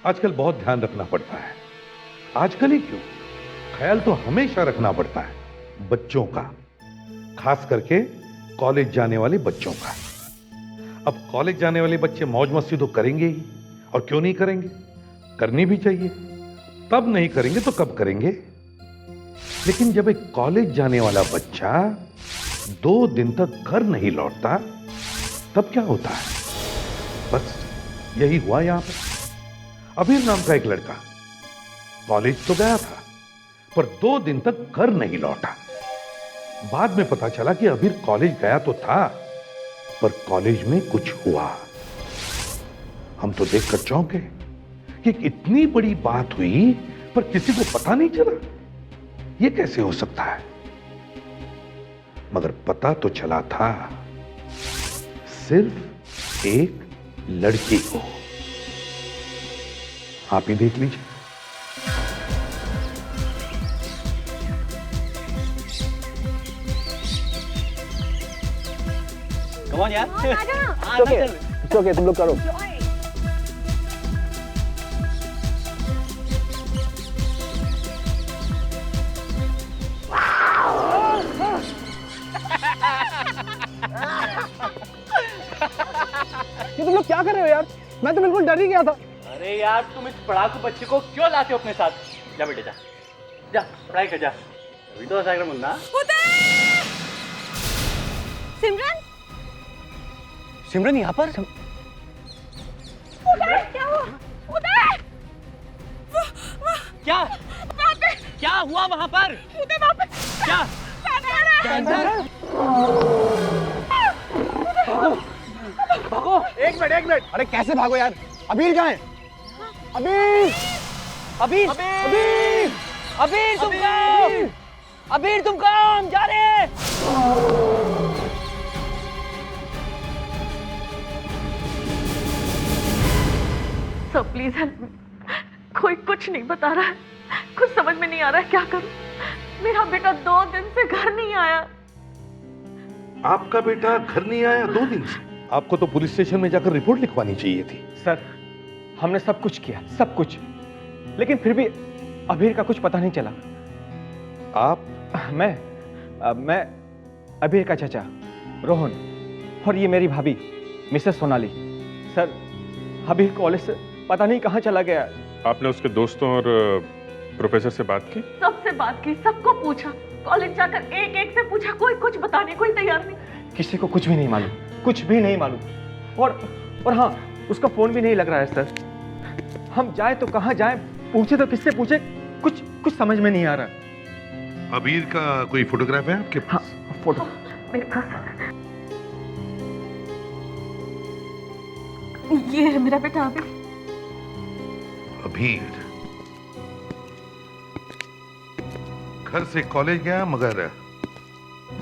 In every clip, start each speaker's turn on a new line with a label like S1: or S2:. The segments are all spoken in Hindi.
S1: आजकल बहुत ध्यान रखना पड़ता है। आजकल ही क्यों, ख्याल तो हमेशा रखना पड़ता है बच्चों का, खास करके कॉलेज जाने वाले बच्चों का। अब कॉलेज जाने वाले बच्चे मौज मस्ती तो करेंगे ही, और क्यों नहीं करेंगे, करनी भी चाहिए। तब नहीं करेंगे तो कब करेंगे। लेकिन जब एक कॉलेज जाने वाला बच्चा 2 दिन तक घर नहीं लौटता, तब क्या होता है? बस यही हुआ यहां पर। अबीर नाम का एक लड़का कॉलेज तो गया था, पर 2 दिन तक घर नहीं लौटा। बाद में पता चला कि अबीर कॉलेज गया तो था, पर कॉलेज में कुछ हुआ। हम तो देखकर चौंके कि इतनी बड़ी बात हुई पर किसी को पता नहीं चला। यह कैसे हो सकता है? मगर पता तो चला था सिर्फ एक लड़की को। आप ही देख लीजिए।
S2: Come on यार।
S3: ओके, तुम लोग करो। ये तुम लोग क्या कर रहे हो यार? मैं तो बिल्कुल डर ही गया था।
S2: अरे यार, तुम इस पढ़ाकू बच्चे को क्यों लाते हो अपने साथ? जा बेटे जा, जा पढ़ाई कर जा। अभी तो ऐसा मुन्ना।
S4: सिमरन,
S2: सिमरन यहाँ पर?
S4: उदय, क्या हुआ? उदय!
S2: क्या? क्या हुआ वहाँ पर?
S4: उदय वहाँ पे
S2: क्या?
S3: कैंसर?
S2: भागो!
S3: एक मिनट। अरे कैसे भागो यार? अबीर कहाँ है? अबीर!
S2: अबीर!
S3: अबीर!
S2: अबीर तुम कहाँ? अबीर तुम कहाँ? हम जा रहे हैं।
S4: Sir please help me. कोई कुछ नहीं बता रहा है, कुछ समझ में नहीं आ रहा है, क्या करूं? मेरा बेटा 2 दिन से घर नहीं आया।
S1: आपका बेटा घर नहीं आया 2 दिन से? आपको तो पुलिस स्टेशन में जाकर रिपोर्ट लिखवानी चाहिए थी।
S3: सर, हमने सब कुछ किया, सब कुछ, लेकिन फिर भी अबीर का कुछ पता नहीं चला।
S1: आप?
S3: मैं अबीर का चाचा रोहन, और ये मेरी भाभी मिसेस सोनाली। सर, अबीर कॉलेज से पता नहीं कहाँ चला गया।
S5: आपने उसके दोस्तों और प्रोफेसर से बात की?
S4: सबसे बात की, सबको पूछा, कॉलेज जाकर एक से पूछा, कोई कुछ बताने को ही तैयार नहीं।
S3: किसी को कुछ भी नहीं मालूम, कुछ भी नहीं मालूम। और हाँ, उसका फोन भी नहीं लग रहा है सर। हम जाए तो कहाँ जाए, पूछे तो किससे पूछे, कुछ समझ में नहीं आ रहा।
S1: अबीर का कोई फोटोग्राफ है आपके पास?
S3: हाँ, फोटो
S4: मेरे पास ये है मेरा बेटा अबीर।
S1: अबीर घर से कॉलेज गया मगर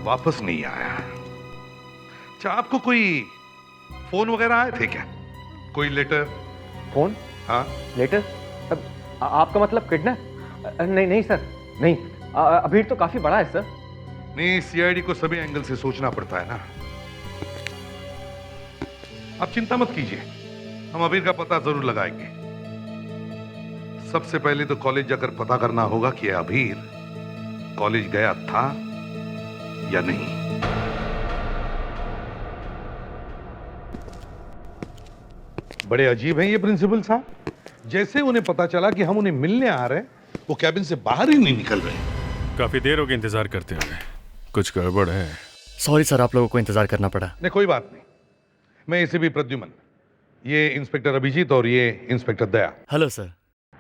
S1: वापस नहीं आया। अच्छा, आपको कोई फोन वगैरह आए थे क्या? कोई लेटर?
S3: फोन?
S1: हाँ।
S3: लेटर? आपका मतलब किडनैप? नहीं सर, नहीं। अबीर तो काफी बड़ा है सर।
S1: नहीं, सीआईडी को सभी एंगल से सोचना पड़ता है ना। आप चिंता मत कीजिए, हम अबीर का पता जरूर लगाएंगे। सबसे पहले तो कॉलेज जाकर पता करना होगा कि अबीर कॉलेज गया था या नहीं। बड़े अजीब हैं ये प्रिंसिपल साहब। जैसे उन्हें पता चला कि हम उन्हें मिलने आ रहे हैं, वो कैबिन से बाहर ही नहीं निकल रहे।
S5: काफी देर हो गई इंतजार करते हुए। कुछ गड़बड़ है?
S6: सॉरी सर, आप लोगों को इंतजार करना पड़ा।
S1: नहीं, कोई बात नहीं। मैं इसे भी प्रद्युमन, ये इंस्पेक्टर अभिजीत और ये इंस्पेक्टर दया।
S6: Hello sir.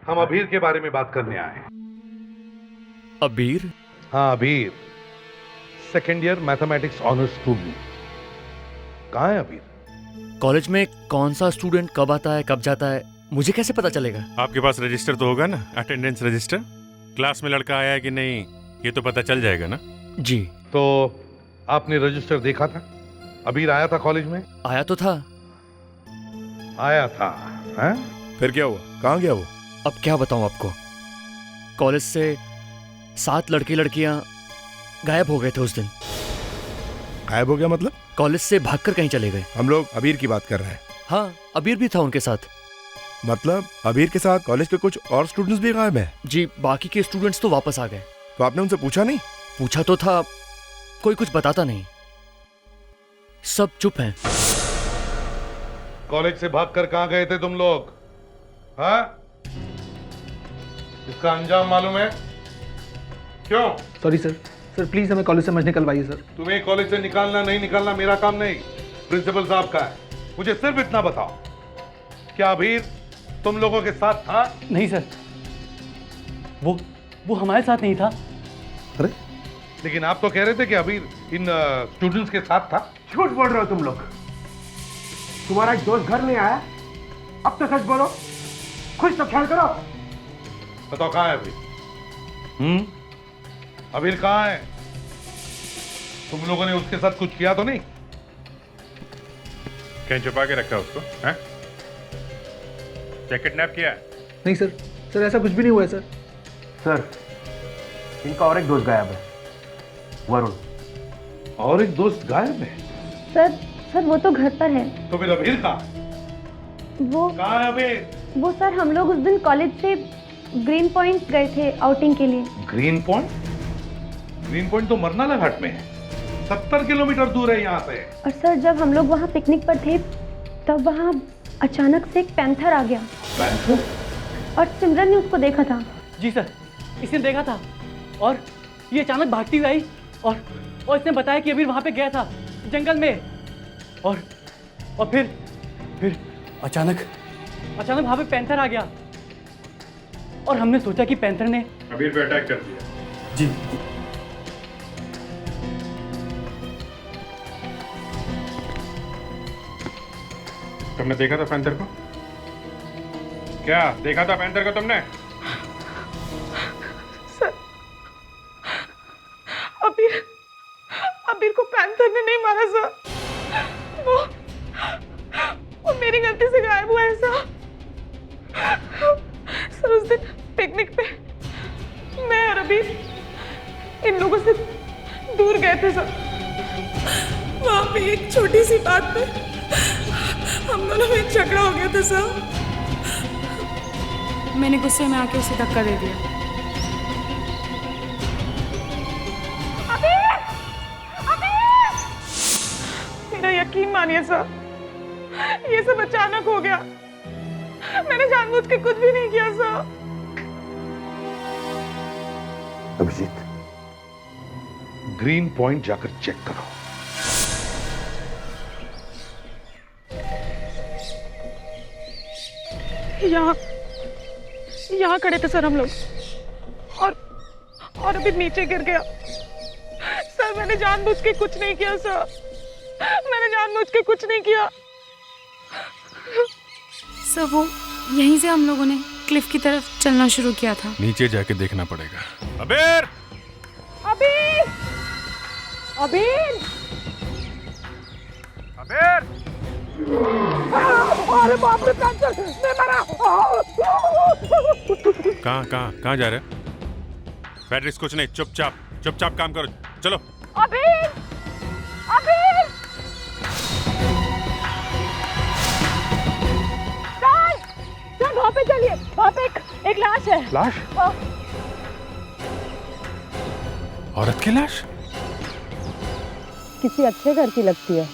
S1: हम अबीर के बारे में बात करने आए हैं।
S6: अबीर?
S1: हाँ, अबीर 2nd year mathematics honours student. कहाँ है अबीर?
S6: कॉलेज में कौन सा स्टूडेंट कब आता है कब जाता है मुझे कैसे पता चलेगा?
S5: आपके पास रजिस्टर तो होगा ना, अटेंडेंस रजिस्टर? क्लास में लड़का आया है कि नहीं ये तो पता चल जाएगा ना।
S6: जी।
S1: तो आपने रजिस्टर देखा था? अबीर आया था कॉलेज में?
S6: आया तो था।
S1: आया था, हैं?
S5: फिर क्या हुआ? कहाँ गया वो?
S6: अब क्या बताऊं आपको, कॉलेज से 7 लड़के लड़कियां गायब हो गए थे उस दिन।
S7: गायब हो गया मतलब?
S6: कॉलेज से भागकर कहीं चले गए।
S7: हम लोग अबीर की बात कर रहे हैं।
S6: हाँ, अबीर भी था उनके साथ।
S7: मतलब अबीर के साथ कॉलेज के कुछ और स्टूडेंट्स भी गायब हैं?
S6: जी, बाकी के स्टूडेंट्स तो वापस आ गए।
S7: तो आपने उनसे पूछा नहीं?
S6: पूछा तो था, कोई कुछ बताता नहीं, सब चुप हैं।
S1: कॉलेज से भागकर कहां गए थे तुम लोग? हाँ? इसका अंजाम मालूम है? क्यों?
S3: सॉरी सर, सर प्लीज हमें कॉलेज से मत निकलवाइए सर।
S1: तुम्हें कॉलेज से निकालना नहीं निकालना मेरा काम नहीं, प्रिंसिपल साहब का है। मुझे सिर्फ इतना बताओ, क्या अबीर तुम लोगों के साथ था?
S2: नहीं सर, वो हमारे साथ नहीं था।
S1: अरे लेकिन आप तो कह रहे थे कि अबीर इन स्टूडेंट्स के साथ था।
S8: झूठ बोल रहे हो तुम लोग। तुम्हारा एक दोस्त घर नहीं आया, अब तो सच बोलो, खुद तो ख्याल करो।
S1: बताओ कहाँ है अबीर? अबीर कहाँ है? तुम लोगों ने उसके साथ कुछ किया तो नहीं?
S5: कहीं छुपा के रखा उसको? हैं? क्या किडनैप किया?
S3: नहीं सर, सर ऐसा कुछ भी नहीं हुआ है सर।
S8: सर, इनका और एक दोस्त गायब है, वरुण।
S1: और एक दोस्त गायब है?
S9: सर वो तो घर पर है।
S1: तो फिर अबीर कहाँ?
S9: वो
S1: कहाँ है अबीर?
S9: वो सर, हम लोग उस दिन कॉलेज से ग्रीन पॉइंट गए थे आउटिंग के लिए।
S1: Green point? ग्रीन पॉइंट तो मरनाला घाट में है, 70 किलोमीटर दूर है यहाँ से।
S9: और सर जब हम लोग वहाँ पिकनिक पर थे तब वहाँ अचानक से एक पैंथर आ गया।
S1: पैंथर?
S9: और सिमरन ने उसको देखा था।
S2: जी सर, इसने देखा था और ये अचानक भागती हुई आई और इसने बताया कि अबीर वहाँ पे गया था जंगल में। और फिर अचानक वहाँ पे पैंथर आ गया और हमने सोचा कि पैंथर ने
S5: अबीर पे अटैक कर दिया।
S2: जी।
S5: तुमने देखा था पैंथर को? क्या देखा था पैंथर को तुमने?
S4: सर, अबीर को पैंथर ने नहीं मारा सर। वो मेरी गलती से गायब हुआ है सर। सर उस दिन पिकनिक पे मैं और अबीर इन लोगों से दूर गए थे सर। वहाँ पे एक छोटी सी बात पे हम दोनों में झगड़ा हो गया था सर।
S10: मैंने गुस्से में आके उसे धक्का दे दिया।
S4: मेरा यकीन मानिए सर, ये सब अचानक हो गया। मैंने जानबूझ के कुछ भी नहीं किया सर।
S1: अभिजीत, ग्रीन पॉइंट जाकर चेक करो।
S4: यहाँ खड़े थे सर हम लोग और अभी नीचे गिर गया। सर मैंने जानबूझ के कुछ नहीं किया सर, मैंने जानबूझ के कुछ नहीं किया।
S10: सर वो यहीं से हम लोगों ने क्लिफ की तरफ चलना शुरू किया था।
S5: नीचे जाके देखना पड़ेगा। अबीर!
S4: अबीर! अबीर!
S5: अबीर!
S8: अरे बाप रे, पैंथर ने मारा।
S5: कहाँ जा रहे? बैटरीज कुछ नहीं, चुपचाप काम करो, चलो।
S4: अबीर! अबीर! सर वहाँ पे चलिए, वहाँ पे एक लाश है।
S1: लाश?
S5: औरत की लाश?
S11: किसी अच्छे घर की लगती है,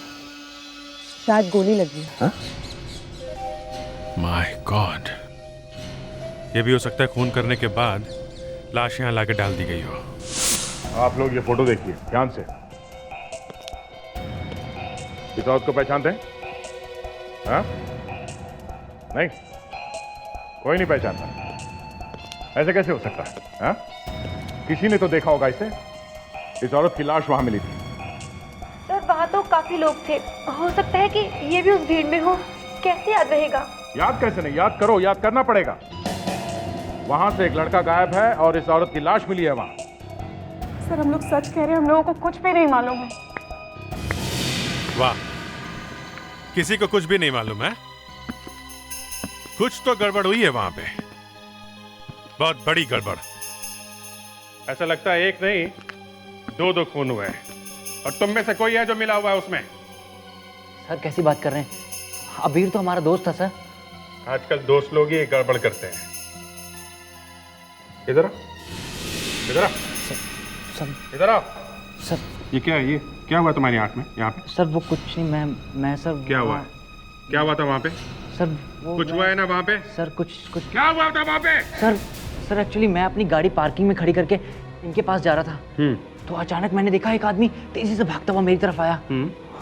S11: शायद गोली लगी है।
S5: माय गॉड, ये भी हो सकता है खून करने के बाद लाश यहाँ लाके डाल दी गई हो।
S7: आप लोग ये फोटो देखिए ध्यान से। इस औरत को पहचानते हैं? हाँ? नहीं, कोई नहीं पहचानता। ऐसे कैसे हो सकता है? हाँ? किसी ने तो देखा होगा इसे। इस औरत की लाश वहां मिली थी।
S9: सर वहाँ तो काफी लोग थे, हो सकता है कि ये भी उस भीड़ में हो। कैसे याद रहेगा?
S7: याद कैसे नहीं, याद करो, याद करना पड़ेगा। वहां से एक लड़का गायब है और इस औरत की लाश मिली है वहां।
S4: सर हम लोग सच कह रहे हैं, हम लोगों को कुछ भी नहीं मालूम है।
S5: वाह, किसी को कुछ भी नहीं मालूम है? कुछ तो गड़बड़ हुई है वहां पे, बहुत बड़ी गड़बड़। ऐसा लगता है एक नहीं दो खून हुए हैं और तुम में से कोई है जो मिला हुआ है उसमें।
S2: सर कैसी बात कर रहे हैं? अबीर तो हमारा दोस्त था सर।
S5: आजकल दोस्त लोग ही गड़बड़ करते हैं। इधर इधर इधर आओ।
S6: सर
S5: ये क्या है? ये क्या हुआ तुम्हारी आंख में यहाँ पे?
S6: सर वो कुछ नहीं, मैं सर
S5: क्या हुआ? क्या हुआ था वहाँ पे?
S6: सर वो
S5: कुछ हुआ है ना वहाँ पे?
S6: सर कुछ
S5: क्या हुआ था वहाँ पे?
S6: सर एक्चुअली मैं अपनी गाड़ी पार्किंग में खड़ी करके इनके पास जा रहा था, तो अचानक मैंने देखा एक आदमी तेजी से भागता हुआ मेरी तरफ आया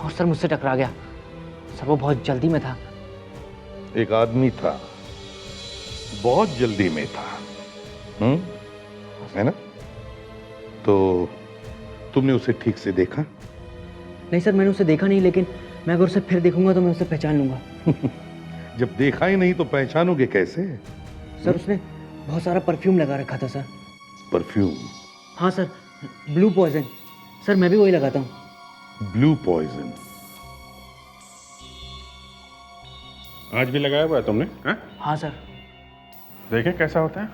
S6: और सर मुझसे टकरा गया। सर वो बहुत जल्दी में था।
S1: एक आदमी था, बहुत जल्दी में था, है ना? तो तुमने उसे ठीक से देखा?
S6: नहीं सर, मैंने उसे देखा नहीं, लेकिन मैं अगर उसे फिर देखूंगा तो मैं उसे पहचान लूंगा।
S1: जब देखा ही नहीं तो पहचानोगे कैसे?
S6: सर उसने बहुत सारा परफ्यूम लगा रखा था सर।
S1: परफ्यूम?
S6: हाँ सर, ब्लू पॉइजन। सर मैं भी वही लगाता हूँ।
S1: Blue poison?
S5: आज भी लगाया हुआ है तुमने?
S6: हाँ सर।
S5: देखें कैसा होता है।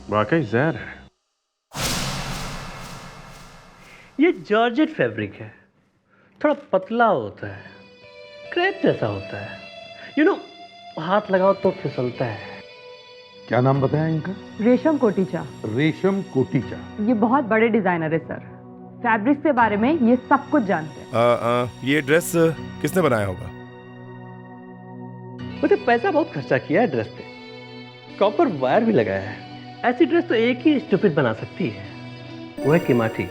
S5: वाकई जहर है।
S2: ये जॉर्जेट फैब्रिक है, थोड़ा पतला होता है, क्रेप जैसा होता है। यू नो, हाथ लगाओ तो फिसलता है।
S1: क्या नाम बताया इनका?
S11: रेशम कोटीचा।
S1: रेशम कोटीचा।
S11: ये बहुत बड़े डिजाइनर है सर, फैब्रिक के बारे में ये सब कुछ जानते हैं।
S12: ये ड्रेस किसने बनाया होगा?
S2: मुझे पैसा बहुत खर्चा किया है ड्रेस पे, कॉपर वायर भी लगाया है। ऐसी ड्रेस तो एक ही स्टूपिड बना सकती है, वो है किमाटी।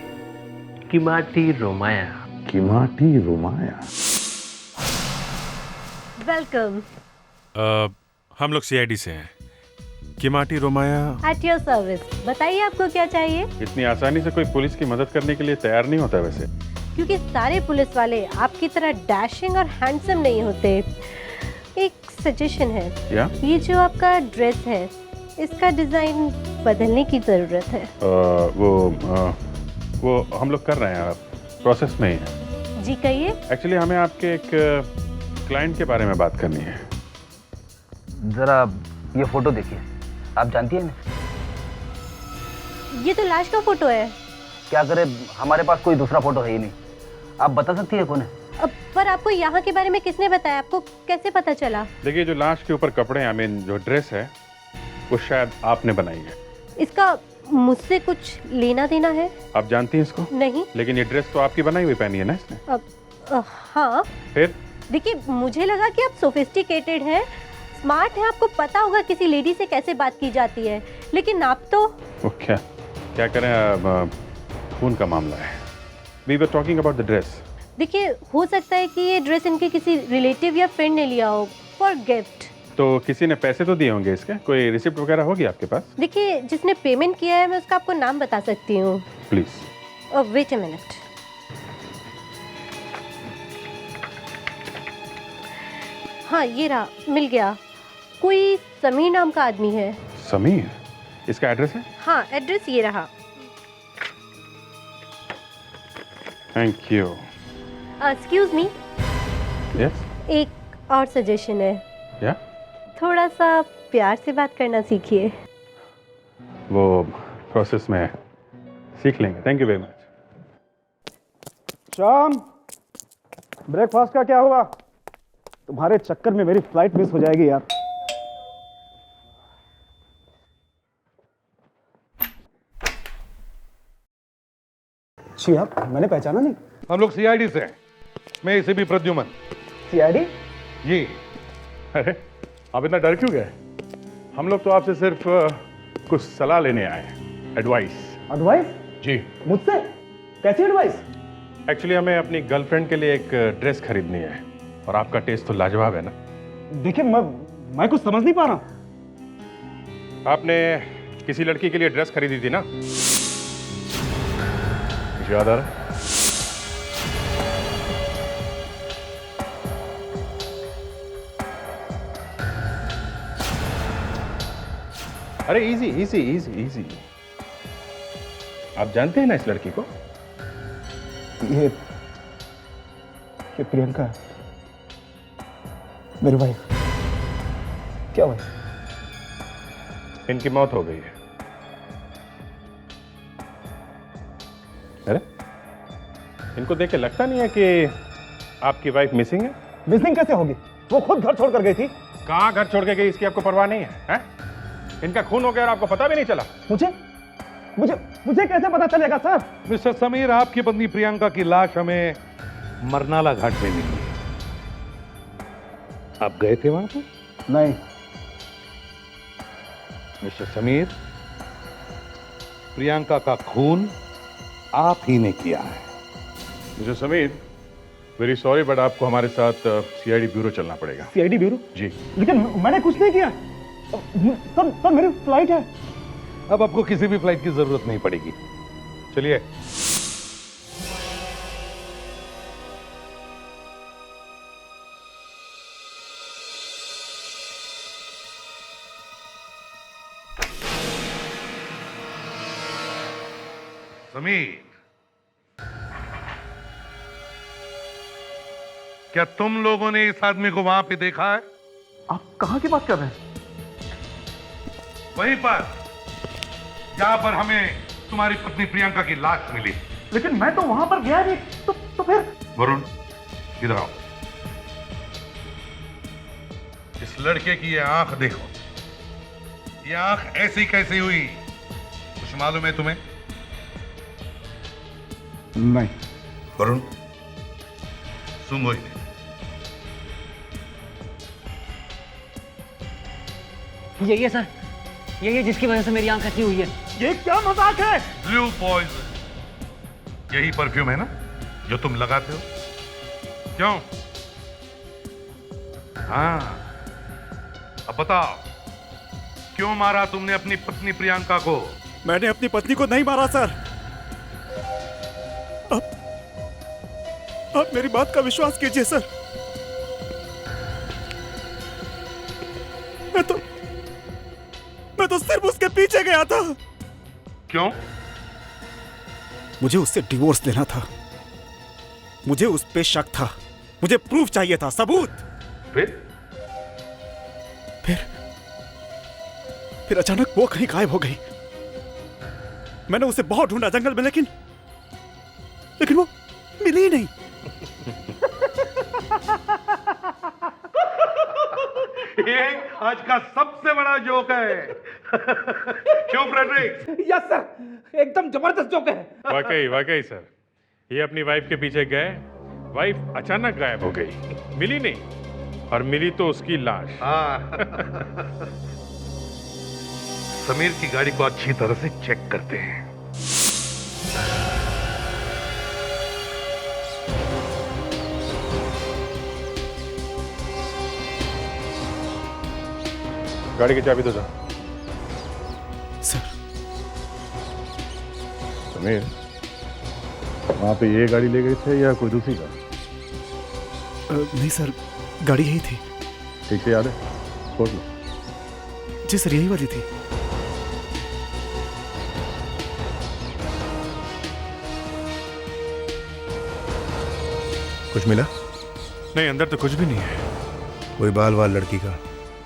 S2: किमाटी रोमाया।
S1: किमाटी रोमाया।
S9: वेलकम।
S5: हम लोग सीआईडी से हैं। किमाटी रोमाया
S9: एट योर सर्विस। बताइए आपको क्या चाहिए?
S5: इतनी आसानी से कोई पुलिस की मदद करने के लिए तैयार नहीं होता वैसे।
S9: क्योंकि सारे पुलिस वाले आपकी तरह डैशिंग और हैंडसम नहीं होते। एक सजेशन है, ये जो आपका ड्रेस है इसका डिजाइन बदलने की जरूरत है।
S5: वो हम लोग कर रहे हैं, प्रोसेस में ही है।
S9: जी कहिए।
S5: एक्चुअली हमें आपके एक क्लाइंट के बारे में बात करनी है।
S13: जरा ये फोटो देखिए, आप जानती हैं?
S9: ये तो लाश का फोटो है।
S13: क्या करे, हमारे पास कोई दूसरा फोटो है ही नहीं। आप बता सकती है कौन है?
S9: पर आपको यहाँ के बारे में किसने बताया? आपको कैसे पता चला?
S5: देखिए, जो लाश के ऊपर कपड़े, आई मीन जो ड्रेस है, वो शायद आपने बनाई है।
S9: इसका मुझसे कुछ लेना देना है?
S5: आप जानती हैं इसको?
S9: नहीं।
S5: लेकिन ये ड्रेस तो आपकी बनाई हुई पहनी है ना इसने?
S9: हाँ।
S5: फिर?
S9: देखिए, मुझे लगा कि आप सोफिस्टिकेटेड हैं, स्मार्ट हैं, आपको पता होगा किसी लेडी से कैसे बात की जाती है, लेकिन आप तो
S5: क्या करें, अब खून का मामला है। We were talking about the dress.
S9: देखिए, हो सकता है कि ये ड्रेस इनके किसी रिलेटिव या फ्रेंड ने लिया हो फॉर गिफ्ट।
S5: तो किसी ने पैसे तो दिए होंगे इसके? कोई रिसिप्ट वगैरह होगी आपके पास?
S9: देखिए, जिसने पेमेंट किया है मैं उसका आपको नाम बता सकती हूँ।
S5: प्लीज।
S9: Wait a minute. हाँ, ये रहा, मिल गया। कोई समीर नाम का आदमी है।
S5: समीर? इसका एड्रेस है?
S9: हाँ, एड्रेस ये रहा।
S5: Thank you.
S9: Excuse me.
S5: Yes.
S9: एक और सजेशन है।
S5: या?
S9: थोड़ा सा प्यार से बात करना सीखिए।
S5: वो प्रोसेस में है, सीख लेंगे। Thank you very much.
S14: Shyam, breakfast का क्या हुआ? तुम्हारे चक्कर में मेरी फ्लाइट मिस हो जाएगी यार। जी आप, मैंने पहचाना नहीं।
S1: हम लोग सीआईडी से हैं। मैं इसे भी प्रद्युमन।
S14: सीआईडी?
S1: जी।
S5: अरे आप इतना डर क्यों गए? हम लोग तो आपसे सिर्फ कुछ सलाह लेने आए हैं, एडवाइस।
S14: एडवाइस?
S5: जी।
S14: मुझसे? कैसी एडवाइस?
S5: एक्चुअली हमें अपनी गर्लफ्रेंड के लिए एक ड्रेस खरीदनी है, और आपका टेस्ट तो लाजवाब है ना।
S14: देखिए, मैं कुछ समझ नहीं पा रहा।
S5: आपने किसी लड़की के लिए ड्रेस खरीदी थी ना? मुझे याद आ रहा है। अरे इजी इजी इजी इजी। आप जानते हैं ना इस लड़की को?
S14: ये प्रियंका है, मेरी वाइफ। क्या वाइफ?
S5: इनकी मौत हो गई है। अरे इनको देख के लगता नहीं है कि आपकी वाइफ मिसिंग है?
S14: मिसिंग कैसे होगी? वो खुद घर छोड़ कर गई थी।
S7: कहाँ घर छोड़ के गई इसकी आपको परवाह नहीं है, हैं? इनका खून हो गया और आपको पता भी नहीं चला।
S14: मुझे मुझे मुझे कैसे पता चलेगा सर?
S1: मिस्टर समीर, आपकी पत्नी प्रियंका की लाश हमें मरनाला घाट में मिली। आप गए थे वहां पर?
S14: नहीं।
S1: मिस्टर समीर, प्रियंका का खून आप ही ने किया है।
S7: Mister Sameer, very sorry but आपको हमारे साथ सीआईडी ब्यूरो चलना पड़ेगा।
S14: CID bureau?
S7: जी।
S14: लेकिन मैंने कुछ नहीं किया सर। मेरी फ्लाइट है।
S1: अब आपको किसी भी फ्लाइट की जरूरत नहीं पड़ेगी। चलिए। समीर, क्या तुम लोगों ने इस आदमी को वहां पे देखा है?
S3: आप कहां की बात कर रहे हैं?
S1: वहीं पर जहां पर हमें तुम्हारी पत्नी प्रियंका की लाश मिली।
S3: लेकिन मैं तो वहां पर गया नहीं। तो फिर?
S1: वरुण, इधर आओ। इस लड़के की ये आंख देखो। ये आंख ऐसी कैसी हुई, कुछ मालूम है तुम्हें?
S14: नहीं।
S1: वरुण, सूंघो इन्हें।
S6: यही है सर, यही है जिसकी वजह से मेरी आंख ऐसी हुई है।
S14: ये क्या मजाक है?
S1: ब्लू पॉइजन, यही परफ्यूम है ना जो तुम लगाते हो? क्यों? हाँ, अब बताओ, क्यों मारा तुमने अपनी पत्नी प्रियंका को?
S14: मैंने अपनी पत्नी को नहीं मारा सर। अब मेरी बात का विश्वास कीजिए सर। मैं तो सिर्फ उसके पीछे गया था।
S1: क्यों?
S14: मुझे उससे डिवोर्स लेना था। मुझे उस पे शक था। मुझे प्रूफ चाहिए था, सबूत। फिर अचानक वो कहीं गायब हो गई। मैंने उसे बहुत ढूंढा जंगल में, लेकिन वो मिली ही नहीं।
S1: ये आज का सबसे बड़ा जोक है। क्यों फ्रेडरिक?
S8: यस सर, एकदम जबरदस्त जोक है।
S5: वाकई सर, ये अपनी वाइफ के पीछे गए, वाइफ अचानक गायब हो गई, मिली नहीं, और मिली तो उसकी लाश।
S1: समीर की गाड़ी को अच्छी तरह से चेक करते हैं।
S7: गाड़ी की चाबी दो सर। समीर, वहां पे ये गाड़ी ले गए थे या कोई दूसरी गाड़ी?
S14: नहीं सर, गाड़ी यही थी।
S7: ठीक से याद है? खोल लो।
S14: जी सर, यही वाली थी।
S12: कुछ मिला?
S5: नहीं, अंदर तो कुछ भी नहीं है।
S12: कोई बाल वाल लड़की का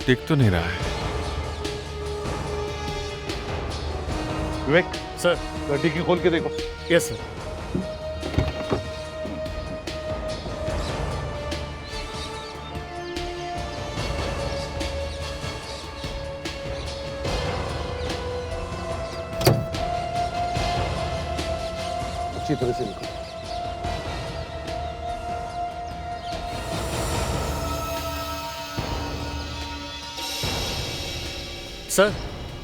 S5: दिख तो नहीं रहा है।
S1: विवेक
S2: सर,
S1: गाड़ी की खोल के देखो।
S2: Yes sir.
S1: अच्छी तरह से निकलो।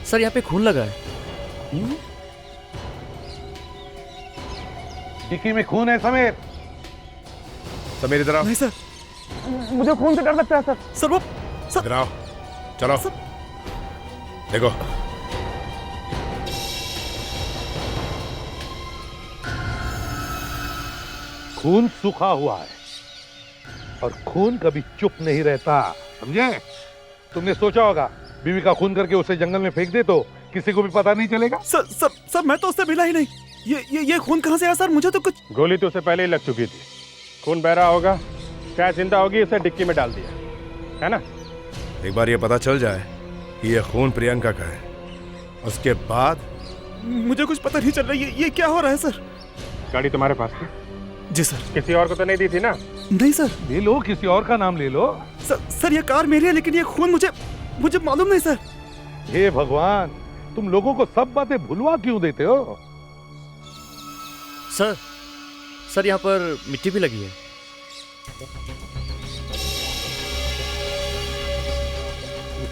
S2: सर यहाँ पे खून लगा है।
S1: डिक्की में खून है समीर।
S12: समीर इधर आओ।
S14: नहीं सर, मुझे खून से डर लगता है सर। सर वो
S12: इधर आओ, चलो देखो।
S1: खून सूखा हुआ है और खून कभी चुप नहीं रहता, समझे? तुमने सोचा होगा बीवी का खून करके उसे जंगल में फेंक दे तो किसी को भी पता नहीं चलेगा।
S14: सर मैं तो उससे मिला ही नहीं। ये खून कहां से आया सर? मुझे तो कुछ।
S7: गोली तो उसे पहले ही लग चुकी थी। खून बह रहा होगा, शायद जिंदा होगी, उसे डिक्की में डाल दिया है ना।
S12: एक बार ये पता चल जाए कि ये खून प्रियंका का है, उसके बाद।
S14: मुझे कुछ पता नहीं चल रहा। ये क्या हो रहा है सर?
S7: गाड़ी तुम्हारे पास थी?
S14: जी सर।
S7: किसी और को तो नहीं दी थी ना?
S14: नहीं सर।
S1: ले लो, किसी और का नाम ले लो।
S14: सर ये कार मेरी है, लेकिन ये खून मुझे मालूम नहीं सर।
S1: हे भगवान, तुम लोगों को सब बातें भुलवा क्यों देते हो?
S2: सर यहाँ पर मिट्टी भी लगी है।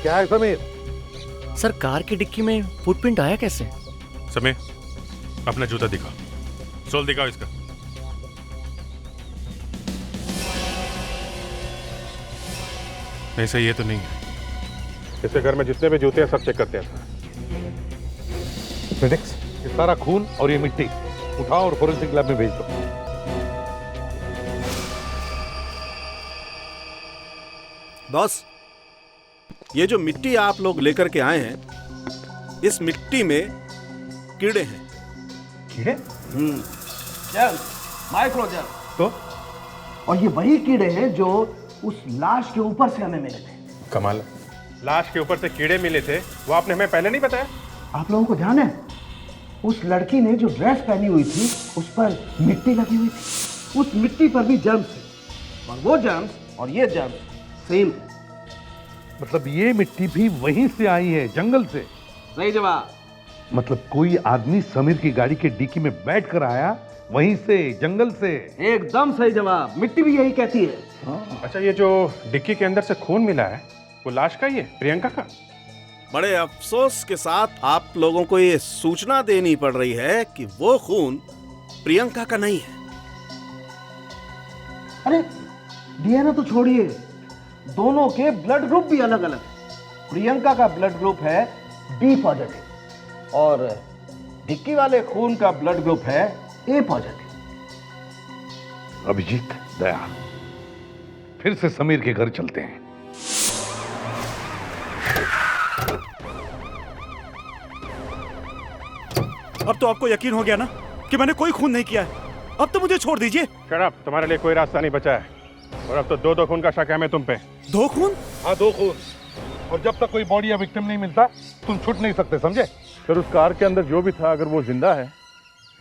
S1: क्या है समीर?
S2: सर कार की डिक्की में फुटप्रिंट आया कैसे?
S5: समीर, अपना जूता दिखाओ, सोल दिखाओ इसका। नहीं सही, ये तो नहीं है।
S7: इसके घर में जितने भी जूते हैं सब चेक करते हैं।
S1: फिनिक्स, ये सारा खून और ये मिट्टी उठाओ और फोरेंसिक लैब में भेज दो।
S12: बॉस, ये जो मिट्टी आप लोग लेकर के आए हैं, इस मिट्टी में कीड़े हैं।
S8: कीड़े?
S13: Germs, micro germs.
S8: तो? और ये वही कीड़े हैं जो उस लाश के ऊपर से हमें मिले थे।
S7: कमाल, लाश के ऊपर से कीड़े मिले थे, वो आपने हमें पहले नहीं बताया?
S8: आप लोगों को ध्यान है, उस लड़की ने जो ड्रेस पहनी हुई थी उस पर मिट्टी लगी हुई थी। उस मिट्टी पर भी जर्म्स थे, और वो जर्म्स और ये जर्म्स सेम थे।
S1: मतलब ये मिट्टी भी वहीं से आई है, जंगल से?
S8: सही जवाब।
S1: मतलब कोई आदमी समीर की गाड़ी के डिक्की में बैठ कर आया, वहीं से, जंगल से?
S8: एकदम सही जवाब, मिट्टी भी यही कहती है।
S7: अच्छा, ये जो डिक्की के अंदर से खून मिला है, वो लाश का ही है, प्रियंका का?
S12: बड़े अफसोस के साथ आप लोगों को ये सूचना देनी पड़ रही है कि वो खून प्रियंका का नहीं है।
S8: अरे डीएनए तो छोड़िए, दोनों के ब्लड ग्रुप भी अलग अलग है। प्रियंका का ब्लड ग्रुप है बी पॉजिटिव और डिक्की वाले खून का ब्लड ग्रुप है ए पॉजिटिव।
S1: अभिजीत, दया, फिर से समीर के घर चलते हैं।
S14: अब तो आपको यकीन हो गया ना कि मैंने कोई खून नहीं किया है। अब तो मुझे छोड़ दीजिए।
S7: शराब, तुम्हारे लिए कोई रास्ता नहीं बचा है, और अब तो दो खून का शक है हमें तुम पे।
S14: 2 खून?
S1: हाँ, 2 खून। और जब तक कोई बॉडी या विक्टिम नहीं मिलता, तुम छूट नहीं सकते, समझे?
S7: फिर उस कार के अंदर जो भी था, अगर वो जिंदा है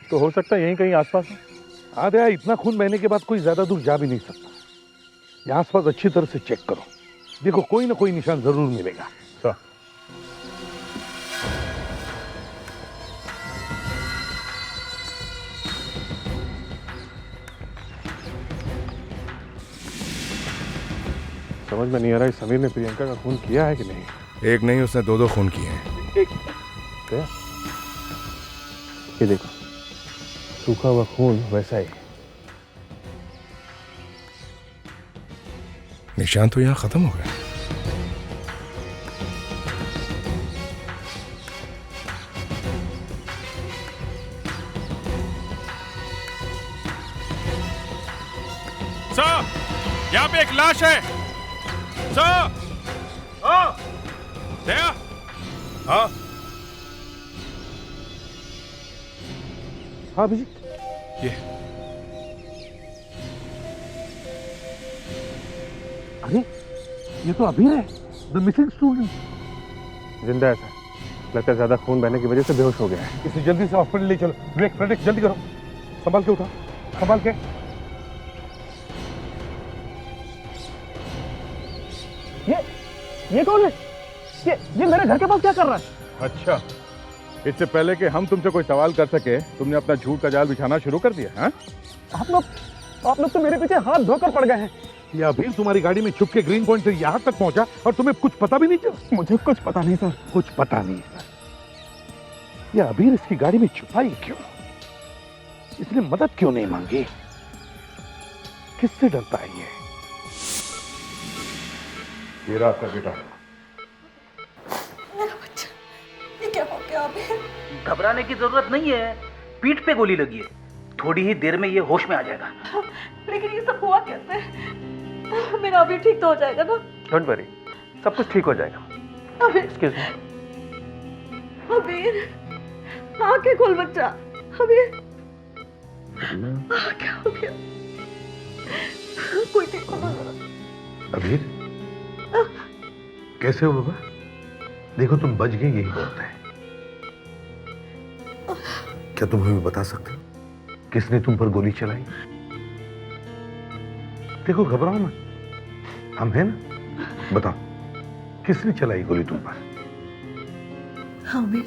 S7: तो हो सकता है यहीं कहीं आसपास हो।
S1: हाँ दया, इतना खून बहने के बाद कोई ज्यादा दूर जा भी नहीं सकता। यहाँ आसपास अच्छी तरह से चेक करो, देखो कोई ना कोई निशान जरूर मिलेगा।
S7: समझ में नहीं आ रहा है समीर ने प्रियंका का खून किया है कि नहीं।
S12: एक नहीं, उसने 2 खून किए हैं।
S7: ये देखो, सूखा हुआ खून वैसा ही।
S12: निशान तो यहाँ खत्म हो गया।
S5: सर, यहाँ पे एक लाश है। सर, दया।
S12: हाँ
S1: हाँ अभिजीत,
S5: ये
S1: अरे ये तो अभी है, द मिसिंग स्टूडेंट।
S7: जिंदा है सर, लगता है ज्यादा खून बहने की वजह से बेहोश हो गया है।
S1: इसे जल्दी से हॉस्पिटल ले चलो। ब्रेक, फ्रेडिक, जल्दी करो, संभाल के उठा, संभाल के।
S8: ये कौन है? ये मेरे घर के पास क्या कर रहा है?
S7: अच्छा, इससे पहले कि हम तुमसे कोई सवाल कर सके, तुमने अपना झूठ का जाल बिछाना शुरू कर दिया। हाँ?
S8: आप लोग तो मेरे पीछे हाथ धोकर पड़ गए हैं।
S1: ये अभी तुम्हारी गाड़ी में छुप के ग्रीन पॉइंट से यहाँ तक पहुंचा और तुम्हें कुछ पता भी नहीं चला?
S8: मुझे कुछ पता नहीं सर।
S1: कुछ पता नहीं सर। ये अभी इसकी गाड़ी में छुपाई क्यों? इसने मदद क्यों नहीं मांगी? किससे डरता है ये?
S7: ये रहा आपका बेटा।
S4: मेरा बच्चा, ये क्या हो गया अभी?
S13: घबराने की जरूरत नहीं है, पीठ पे गोली लगी है, थोड़ी ही देर में ये होश में आ जाएगा।
S4: लेकिन ये सब हुआ कैसे? मेरा अभी ठीक तो हो जाएगा ना?
S3: डोंट वरी, सब कुछ ठीक हो जाएगा।
S4: अबीर,
S3: एक्सक्यूज मी।
S4: अबीर, आंखें खोल बच्चा। अबीर, क्या हो गया? कोई देखो ना जरा।
S1: अबीर, कैसे हो बाबा? देखो तुम बच गए, यही बहुत है। क्या तुम हमें बता सकते हो किसने तुम पर गोली चलाई? देखो घबराओ मत, हम हैं ना। बताओ किसने चलाई गोली तुम पर?
S4: हाँ आमिर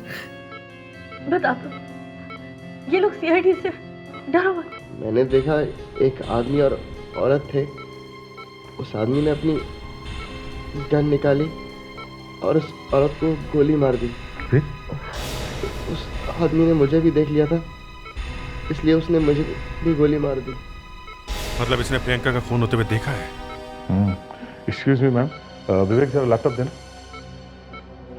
S4: बता दो, ये लोग सीआईडी से डरो मत।
S15: मैंने देखा एक आदमी और औरत थे। उस आदमी ने अपनी गन निकाली और उस औरत को गोली मार दी।
S1: फिर?
S15: उस आदमी ने मुझे भी देख लिया था, इसलिए उसने मुझे भी गोली मार दी।
S5: मतलब इसने प्रियंका का खून होते हुए देखा है?
S7: एक्सक्यूज मी मैम, विवेक जरा लैपटॉप देना।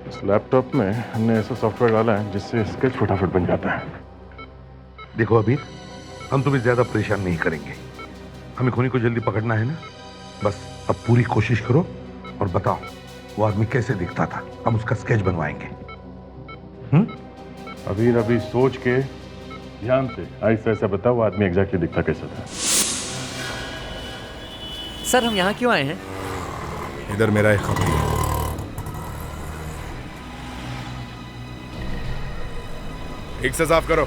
S7: इस लैपटॉप में हमने ऐसा सॉफ्टवेयर डाला है जिससे स्केच फटाफट बन जाता है।
S1: देखो अबीर, हम तुम्हें ज्यादा परेशान नहीं करेंगे। हमें खूनी को जल्दी पकड़ना है ना। बस अब पूरी कोशिश करो और बताओ वो आदमी कैसे दिखता था। हम उसका स्केच बनवाएंगे।
S7: अबीर अभी सोच के ध्यान से ऐसा ऐसा बताओ वो आदमी एग्जैक्टली दिखता कैसा था।
S6: सर हम यहाँ क्यों आए हैं?
S7: इधर मेरा एक खबर है।
S16: ठीक से साफ करो।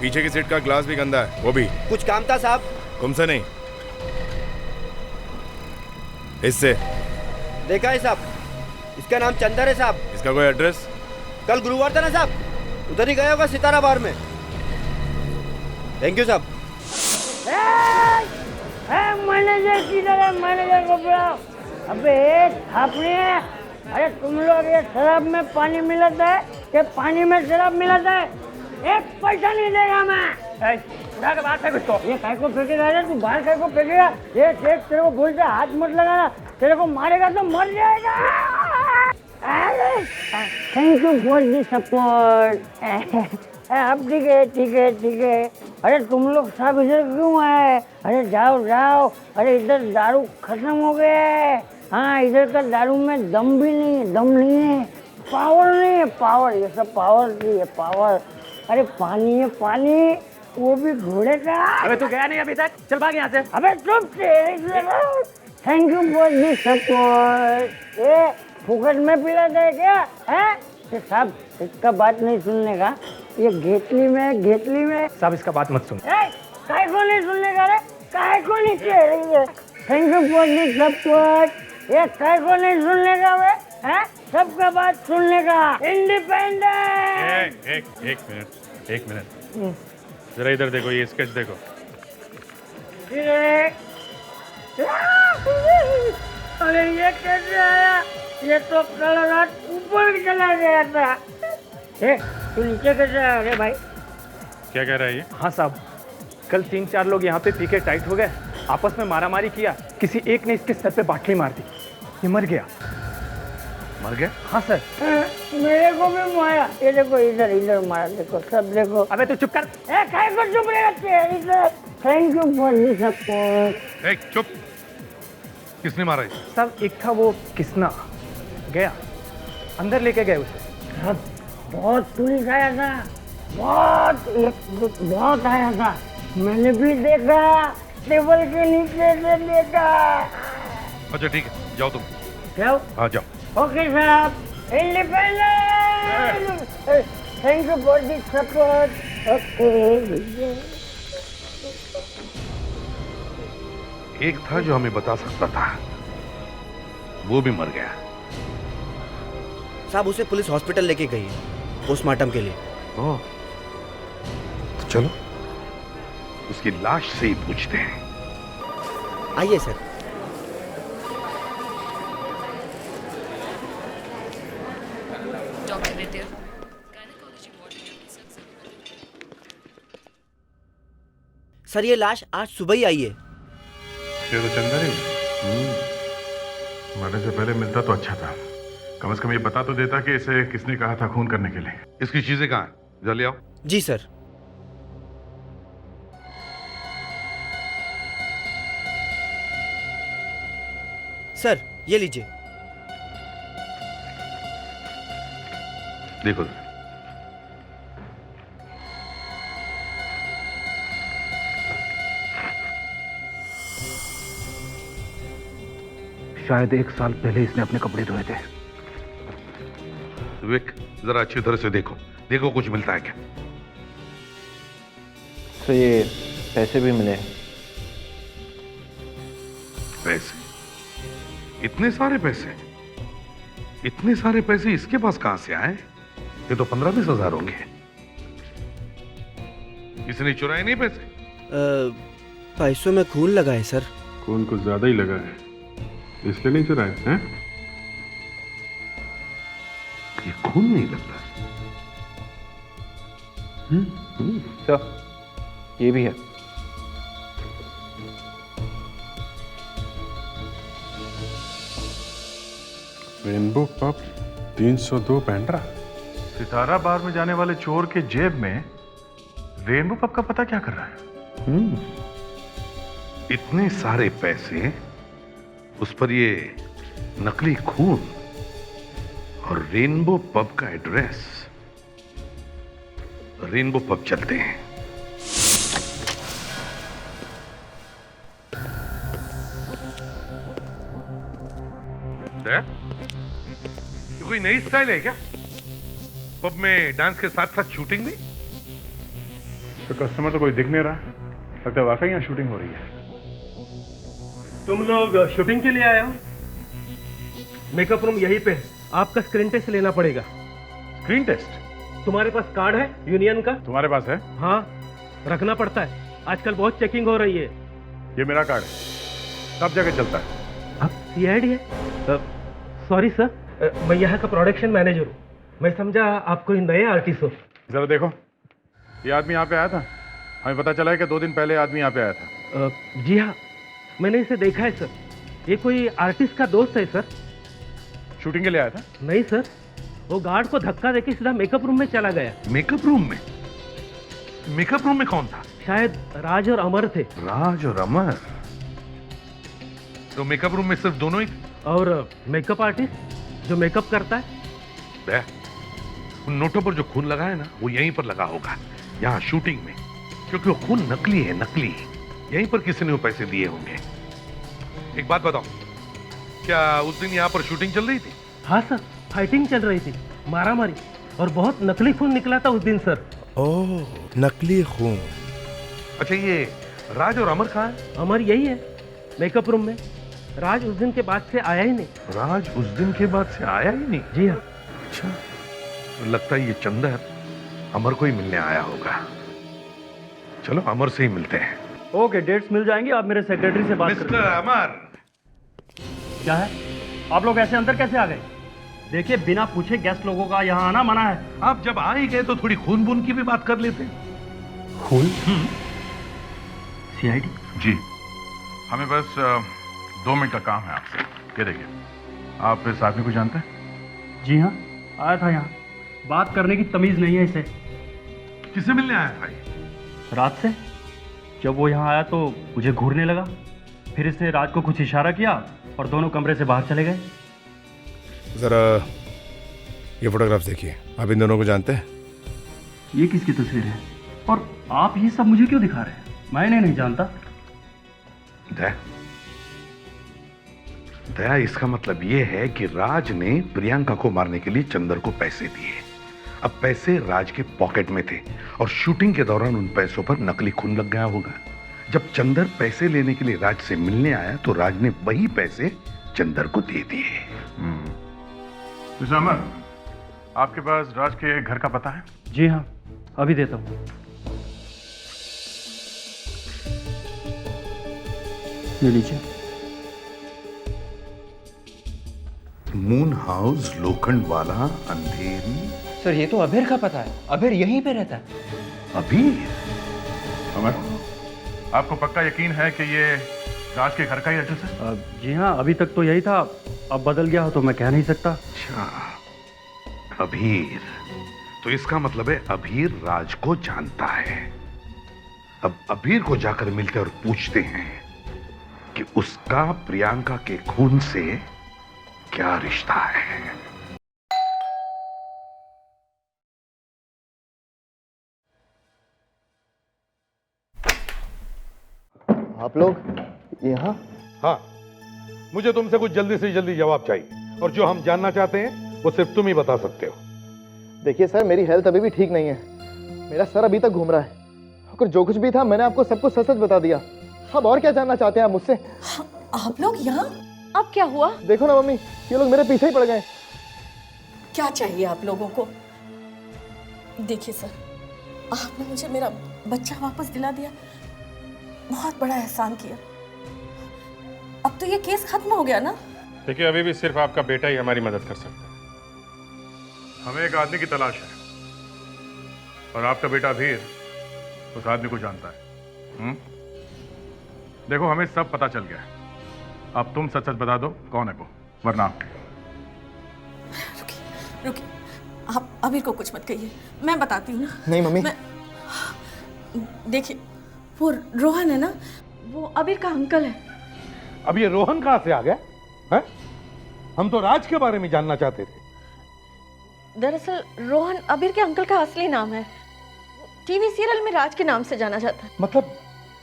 S16: पीछे की सीट का ग्लास भी गंदा है, वो भी।
S17: कुछ काम था साहब?
S16: तुमसे नहीं, इससे।
S17: देखा है साहब, इसका नाम चंदर है साहब।
S16: इसका कोई एड्रेस?
S17: कल गुरुवार था ना साहब, उधर ही गया होगा सितारा बार में। थैंक यू साहब।
S18: मैनेजर किधर है? मैनेजर को बुलाओ। अबे आपने, अरे तुम लोग ये शराब में पानी मिलाता है कि पानी में शराब मिलाता है? एक पैसा नहीं देगा मैं। उठा के बाहर फेंक उसको। ये काय को फेंकेगा रे तू? बाहर काय को फेंकेगा? ये देख तेरे को बोलते हाथ मत लगाना, तेरे को मारेगा तो मर जाएगा। Thank you for the support. अब ठीक है ठीक है ठीक है। अरे तुम लोग सब इधर क्यों आए? अरे जाओ जाओ। अरे इधर दारू खत्म हो गया है। हाँ इधर का दारू में दम भी नहीं है, दम नहीं है, पावर नहीं है, पावर। ये सब पावर नहीं है, पावर। अरे पानी है पानी, वो भी घोड़े का।
S2: अबे तू गया नहीं अभी तक? चल भाग यहाँ से।
S18: अबे चुप से। Thank you for the support. ये फुकट में पिलाता है क्या? है साहब इसका बात नहीं सुनने का। ये घेतली में
S3: साहब इसका बात मत सुन।
S18: काय को नहीं सुनने का रे? काय को नहीं कह रही है? Thank you for the support. ये काय को नहीं सुनने का वे? हैं? सबका बात सुनने का। इंडिपेंडेंट।
S5: एक मिनट जरा इधर देखो, ये स्केच देखो।
S18: अरे ये कैसे आया? ये तो कल रात ऊपर चला गया था। तू नीचे कैसे आया रे भाई?
S5: क्या कह रहा है ये?
S3: हाँ साहब, कल 3-4 लोग यहाँ पे पी के टाइट हो गए, आपस में मारामारी किया, किसी एक ने इसके सर पे बाटली मार दी, ये मर गया।
S1: मर गया?
S3: हाँ सर।
S18: मेरे को भी मारा। ये देखो इधर इधर मारा, देखो सब देखो।
S3: अबे तू चुप कर।
S18: काय को चुप रहेगा? Thank you for the support.
S1: चुप। किसने मारा इसे?
S3: सब एक था वो किसना, गया अंदर लेके गए उसे।
S18: बहुत पुलिस आया था, बहुत आया था। मैंने भी देखा, टेबल के नीचे से देखा।
S1: अच्छा ठीक है, जाओ तुम।
S18: जाओ?
S1: हाँ जाओ।
S18: ओके साहब। Independent. Thank you for the support. Okay.
S1: एक था जो हमें बता सकता था, वो भी मर गया।
S17: साहब उसे पुलिस हॉस्पिटल लेके गई है पोस्टमार्टम के लिए।
S1: ओह, तो चलो उसकी लाश से ही पूछते हैं।
S17: आइए सर। सर ये लाश आज सुबह ही आई है।
S7: ये तो चंदर ही। मरने से पहले मिलता तो अच्छा था, कम से कम ये बता तो देता कि इसे किसने कहा था खून करने के लिए।
S1: इसकी चीजें कहाँ हैं? जल्दी आओ।
S17: जी सर। सर ये लीजिए।
S1: देखो
S13: शायद 1 साल पहले इसने अपने कपड़े धोए थे।
S1: विवेक जरा अच्छी तरह से देखो, देखो कुछ मिलता है क्या?
S3: तो ये पैसे भी मिले।
S1: पैसे? इतने सारे पैसे? इतने सारे पैसे इसके पास कहां से आए? ये तो 15-20 हजार होंगे। इसने चुराए नहीं पैसे?
S17: पैसों में खून लगा है सर।
S5: खून कुछ ज्यादा ही लगा है, इसलिए नहीं चुराए हैं?
S1: ये खून नहीं लगता।
S3: सर ये भी है।
S5: Rainbow pub 302 Pendra.
S7: Sitara bar में जाने वाले चोर के जेब में रेनबो पब का पता क्या कर रहा है?
S1: इतने सारे पैसे, उस पर ये नकली खून और रेनबो पब का एड्रेस। रेनबो पब चलते हैं। ये कोई नई स्टाइल है क्या? पब में डांस के साथ साथ शूटिंग भी?
S7: तो कस्टमर तो कोई दिख नहीं रहा, लगता है वाकई यहाँ शूटिंग हो रही है।
S8: तुम लोग शूटिंग के लिए आए हो? मेकअप रूम यहीं पे है। आपका स्क्रीन टेस्ट लेना पड़ेगा।
S7: Screen test?
S8: तुम्हारे पास कार्ड है यूनियन का?
S7: तुम्हारे पास है?
S8: हाँ, रखना पड़ता है, आजकल बहुत चेकिंग हो रही है।
S7: ये मेरा कार्ड है, सब जगह चलता है।
S8: आप सीआईडी है? सॉरी सर, मैं यहाँ का प्रोडक्शन मैनेजर हूँ। मैं समझा आप कोई नए आर्टिस्ट हो।
S7: जरा देखो, ये आदमी यहाँ पे आया था। हमें पता चला है कि 2 दिन पहले आदमी यहाँ पे आया था।
S8: जी हाँ, मैंने इसे देखा है सर। ये कोई आर्टिस्ट का दोस्त है सर।
S7: शूटिंग के लिए आया था?
S8: नहीं सर, वो गार्ड को धक्का देके सीधा मेकअप रूम में चला गया।
S1: मेकअप रूम में? मेकअप रूम में कौन था?
S8: शायद राज और अमर थे।
S1: राज और अमर? तो मेकअप रूम में सिर्फ दोनों ही?
S8: और मेकअप आर्टिस्ट जो मेकअप करता है।
S1: उन नोटों पर जो खून लगा है ना, वो यहीं पर लगा होगा, यहाँ शूटिंग में। क्योंकि वो खून नकली है, नकली। यहीं पर किसी ने वो पैसे दिए होंगे। एक बात बताओ, क्या उस दिन यहाँ पर शूटिंग चल रही थी?
S8: हाँ सर, फाइटिंग चल रही थी, मारामारी, और बहुत नकली खून निकला था उस दिन सर।
S16: ओह, नकली खून।
S1: अच्छा, ये राज और अमर कहाँ है?
S8: अमर यही है, मेकअप रूम में। राज उस दिन के बाद से आया ही नहीं।
S1: राज उस दिन के बाद से आया ही नहीं?
S8: जी हाँ।
S1: अच्छा, तो लगता है ये चंदर अमर को ही मिलने आया होगा। चलो अमर से ही मिलते हैं।
S2: ओके, डेट्स मिल जाएंगी। आप मेरे सेक्रेटरी से बात
S1: मिस्टर अमर।
S2: क्या है? आप लोग ऐसे अंदर कैसे आ गए? देखिए, बिना पूछे गेस्ट लोगों का यहाँ आना मना है।
S1: आप जब आ ही गए तो थोड़ी खून बून की भी बात कर लेते।
S7: खून?
S2: सीआईडी?
S7: जी, हमें बस 2 मिनट का काम है आपसे। ये देखिए, आप इस आदमी को जानते हैं?
S2: जी हाँ, आया था यहाँ। बात करने की तमीज नहीं है इसे।
S1: किसे मिलने आया था ये?
S2: रात से जब वो यहाँ आया तो मुझे घूरने लगा, फिर इसने राज को कुछ इशारा किया और दोनों कमरे से बाहर चले गए।
S16: जरा ये फोटोग्राफ्स देखिए, आप इन दोनों को जानते हैं?
S2: ये किसकी तस्वीर है? और आप ये सब मुझे क्यों दिखा रहे हैं? मैं इन्हें नहीं जानता।
S1: दया, इसका मतलब ये है कि राज ने प्रियंका को मारने के लिए चंदर को पैसे दिए। अब पैसे राज के पॉकेट में थे और शूटिंग के दौरान उन पैसों पर नकली खून लग गया होगा। जब चंदर पैसे लेने के लिए राज से मिलने आया तो राज ने वही पैसे चंदर को दे दिए।
S7: मिस्टर अमर, आपके पास राज के घर का पता है?
S2: जी हाँ, अभी देता हूँ। ये लीजिए।
S1: मून हाउस, लोखंड वाला, अंधेरी।
S6: सर, ये तो अभीर का पता है। अभीर यहीं पे रहता है।
S1: अभीर?
S7: अमर, आपको पक्का यकीन है कि ये राज के घर का ही एड्रेस है?
S2: जी हाँ, अभी तक तो यही था। अब बदल गया हो तो मैं कह नहीं सकता।
S1: अच्छा, अभीर। तो इसका मतलब है अभीर राज को जानता है। अब अभीर को जाकर मिलते और पूछते हैं कि उसका प्रियंका के खून से क्या रिश्ता है।
S15: आप लोग यहाँ?
S1: हाँ, मुझे तुमसे कुछ जल्दी से जल्दी जवाब चाहिए, और जो हम जानना चाहते हैं वो सिर्फ तुम ही बता सकते हो।
S15: देखिए सर, मेरी हेल्थ अभी भी ठीक नहीं है। मेरा सर अभी तक घूम रहा है, और जो कुछ भी था मैंने आपको सब कुछ सच सच बता दिया। अब और क्या जानना चाहते हैं आप मुझसे?
S4: आप लोग यहाँ? अब क्या हुआ?
S3: देखो ना मम्मी, ये लोग मेरे पीछे ही पड़ गए।
S4: क्या चाहिए आप लोगों को? देखिए सर, आपने मुझे मेरा बच्चा वापस दिला दिया, बहुत बड़ा एहसान किया। अब तो ये केस खत्म हो गया ना?
S5: देखिए, अभी भी सिर्फ आपका बेटा ही हमारी मदद कर सकता है।
S7: हमें एक आदमी की तलाश है और आपका बेटा वीर उस आदमी को जानता है। देखो, हमें सब पता चल गया है। अब तुम सच सच बता दो कौन है वो, वरना
S4: रुकिए, आप अबीर को कुछ मत कहिए, मैं बताती हूँ ना।
S3: नहीं मम्मी।
S4: देखिए, वो रोहन है ना, वो अबीर का अंकल है।
S1: अब ये रोहन कहां से आ गया है? हम तो राज के बारे में जानना चाहते थे।
S4: दरअसल रोहन अबीर के अंकल का असली नाम है। टीवी सीरियल में राज के नाम से जाना जाता है।
S1: मतलब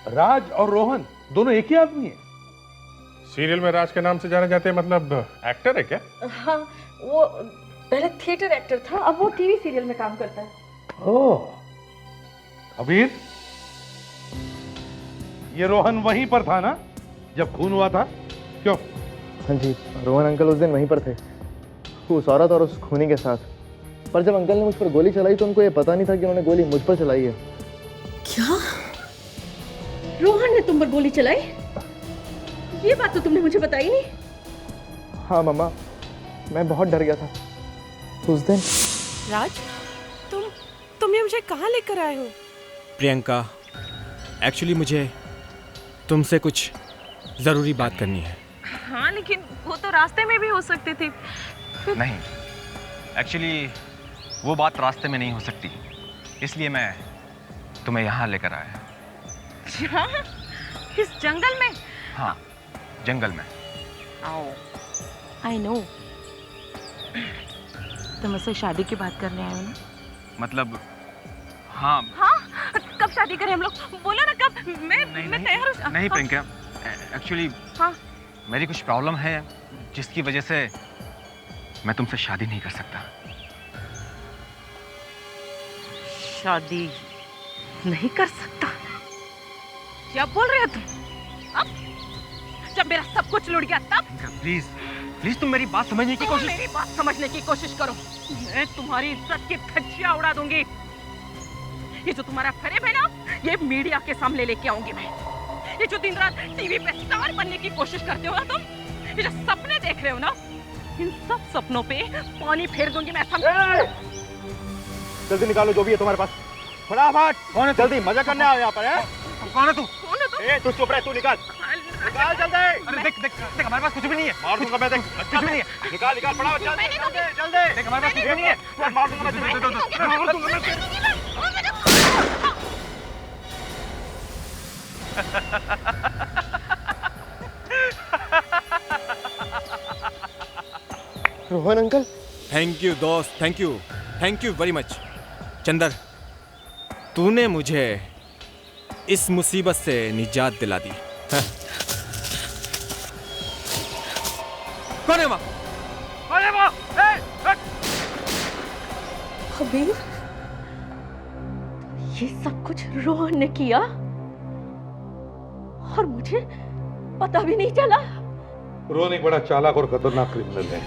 S1: राज और रोहन दोनों एक ही आदमी है?
S5: सीरियल में राज के नाम से जाने जाते हैं, मतलब एक्टर है क्या?
S4: हाँ, वो पहले थिएटर एक्टर था, अब वो टीवी सीरियल में काम करता है।
S1: ओह, अबीर, ये रोहन वहीं पर था ना जब खून हुआ था? क्यों?
S3: हाँ जी, रोहन अंकल उस दिन वहीं पर थे, उस औरत और उस खूनी के साथ। पर जब अंकल ने मुझ पर गोली चलाई तो उनको ये पता नहीं था कि उन्होंने गोली मुझ पर चलाई है।
S4: क्या? रोहन ने तुम पर गोली चलाई? ये बात तो तुमने मुझे बताई नहीं।
S3: हाँ मम्मा, मैं बहुत डर गया था उस दिन।
S4: राज, तुम ये मुझे कहाँ लेकर आए हो?
S19: प्रियंका, एक्चुअली मुझे तुमसे कुछ ज़रूरी बात करनी है।
S4: हाँ, लेकिन वो तो रास्ते में भी हो सकती थी।
S19: नहीं, एक्चुअली वो बात रास्ते में नहीं हो सकती, इसलिए मैं तुम्हें यहाँ लेकर आया।
S4: यहाँ? इस जंगल में?
S19: हाँ, जंगल में।
S4: I know. तुम मुझसे शादी की बात करने आए हो ना?
S19: मतलब हाँ।
S4: हाँ? कब शादी करें हम लोग? बोलो ना कब। मैं तैयार हूँ।
S19: नहीं प्रियंका, एक्चुअली
S4: हाँ,
S19: मेरी कुछ प्रॉब्लम है जिसकी वजह से मैं तुमसे शादी नहीं कर सकता।
S4: शादी नहीं कर सकता? क्या बोल रहे हो तुम? अब जब मेरा सब कुछ लुट गया तब?
S19: प्लीज प्लीज, तुम मेरी बात समझने की कोशिश।
S4: मेरी बात समझने की कोशिश करो, मैं तुम्हारी इज्जत की धज्जियां उड़ा दूंगी। ये जो तुम्हारा फरेब है ना, ये मीडिया के सामने लेके आऊंगी मैं। ये जो दिन रात टीवी पे स्टार बनने की कोशिश करते हो ना तुम, ये जो सपने देख रहे हो ना, इन सब सपनों पे पानी फेर दूंगी मैं।
S3: जल्दी निकालो जो भी है तुम्हारे पास, फटाफट। कौन है? जल्दी, मजा करने आओ यहाँ पर है?
S19: कौन है तू?
S4: कौन है तू?
S3: तू चुप रह, तू निकाल जल्दी।
S19: अरे देख देख देख, हमारे पास कुछ भी नहीं है।
S3: मार दूंगा मैं, देख कुछ भी नहीं है। निकाल फटाफट, जल्दी।
S19: देख, हमारे पास कुछ भी नहीं है।
S3: मार दूंगा मैं। रोहन अंकल,
S19: थैंक यू दोस्त, thank you very much. Chandar, तूने मुझे इस मुसीबत से निजात दिला दी। कौन है वहाँ? कौन है वहाँ?
S4: अबीर, ये सब कुछ रोहन ने किया और मुझे पता भी नहीं चला।
S1: रोहन एक बड़ा चालाक और खतरनाक क्रिमिनल है।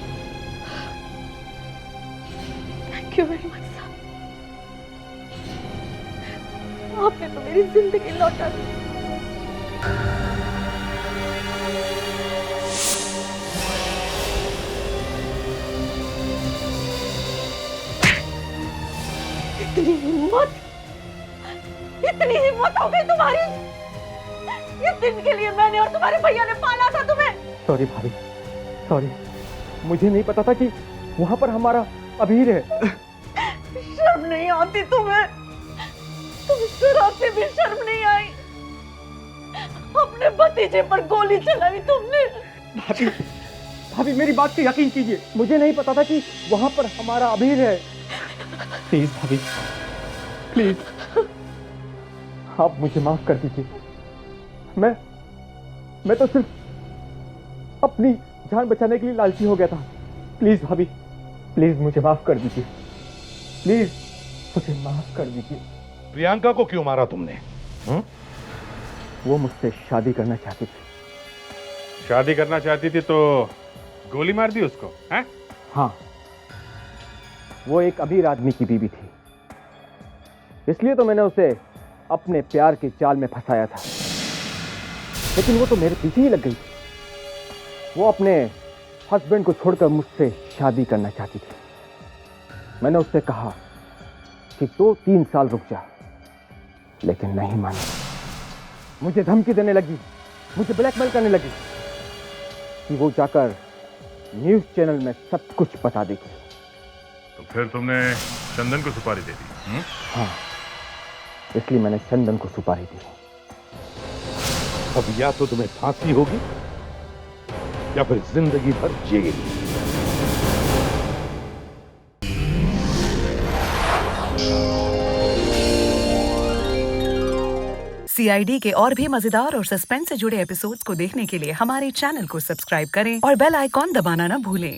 S4: थैंक यू वेरी मच साहब, आपने तो मेरी जिंदगी लौटा दी। इतनी हिम्मत हो गई तुम्हारी? इस दिन के लिए मैंने और तुम्हारे भैया ने पाला था तुम्हें।
S3: सॉरी भाभी, सॉरी, मुझे नहीं पता था कि वहां पर हमारा अबीर है।
S4: शर्म नहीं आती तुम्हें? तुम जरा से भी शर्म नहीं आई? अपने भतीजे पर गोली चलाई तुमने।
S3: भाभी, भाभी मेरी बात पे यकीन कीजिए, मुझे नहीं पता था कि वहां पर हमारा अबीर है। प्लीज भाभी, प्लीज आप मुझे माफ कर दीजिए। मैं तो सिर्फ अपनी जान बचाने के लिए लालची हो गया था। प्लीज भाभी, प्लीज मुझे माफ कर दीजिए, प्लीज मुझे माफ कर दीजिए।
S1: प्रियंका को क्यों मारा तुमने?
S3: वो मुझसे शादी करना चाहती थी।
S5: शादी करना चाहती थी तो गोली मार दी उसको, हैं?
S3: हाँ, वो एक अमीर आदमी की बीवी थी, इसलिए तो मैंने उसे अपने प्यार के जाल में फंसाया था। लेकिन वो तो मेरे पीछे ही लग गई। वो अपने हस्बैंड को छोड़कर मुझसे शादी करना चाहती थी। मैंने उससे कहा कि 2-3 साल रुक जा, लेकिन नहीं मानी। मुझे धमकी देने लगी, मुझे ब्लैकमेल करने लगी कि वो जाकर न्यूज़ चैनल में सब कुछ बता देगी।
S7: तो फिर तुमने चंदन को सुपारी दे दी?
S3: हाँ, इसलिए मैंने चंदन को सुपारी दी।
S1: अब या तो तुम्हें फांसी होगी या फिर जिंदगी भर जेल।
S20: CID के और भी मजेदार और सस्पेंस से जुड़े एपिसोड्स को देखने के लिए हमारे चैनल को सब्सक्राइब करें और बेल आइकॉन दबाना ना भूलें।